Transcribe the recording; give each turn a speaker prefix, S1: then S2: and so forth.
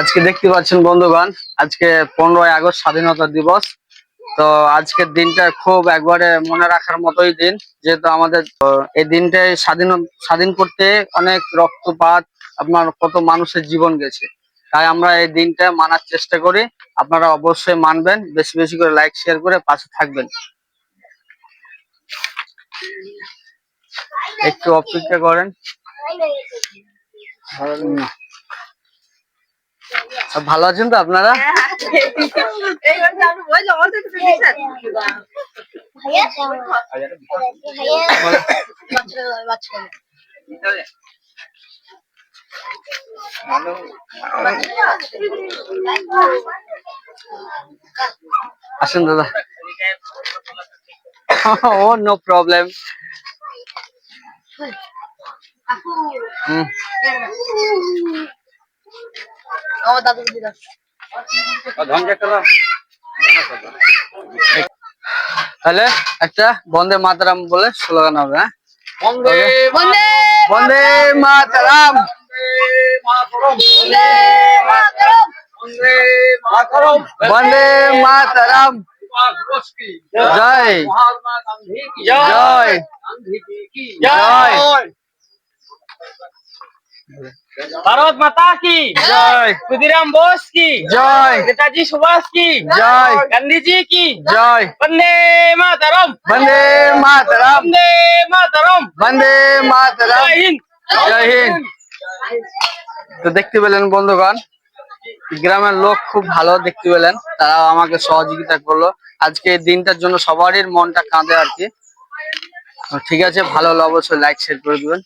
S1: আজকে দেখতে পাচ্ছেন বন্ধুগণ, আজকে 15ই আগস্ট স্বাধীনতা দিবস। তো আজকের দিনটা খুব একবারে মনে রাখার মতোই দিন, যেহেতু আমাদের এই দিনটাই স্বাধীন করতে অনেক রক্তপাত, আপনার কত মানুষের জীবন গেছে। তাই আমরা এই দিনটা মানার চেষ্টা করি। আপনারা অবশ্যই মানবেন, বেশি বেশি করে লাইক শেয়ার করে পাশে থাকবেন। একটু অপেক্ষা করেন। ভালো আছেন তো আপনারা? আসেন দাদা। ও নো প্রবলেম। তাহলে একটা বন্দে মাতরম বলে স্লোগান হবে। হ্যাঁ, বন্দে মাতরম, বন্দে মাতরম, জয় জয় জয়
S2: भारत माता की
S1: জয়,
S2: खुदीराम बोस की
S1: জয়,
S2: नेताजी सुभाष की
S1: জয়,
S2: गांधी जी की
S1: জয়,
S2: वंदे मातरम
S1: বন্দে মাতরম,
S2: वंदे मातरम
S1: বন্দে মাতরম,
S2: जय हिंद
S1: জয় হিন্দ। তো দেখতে পেলেন বন্ধুগণ, গ্রামের লোক খুব ভালো দেখতে পেলেন, তারা আমাকে সহযোগিতা করলো। আজকে এই দিনটার জন্য সবারই মনটা কাঁদে আর কি। ঠিক আছে, ভালো হলে অবশ্যই লাইক শেয়ার করে দিবেন।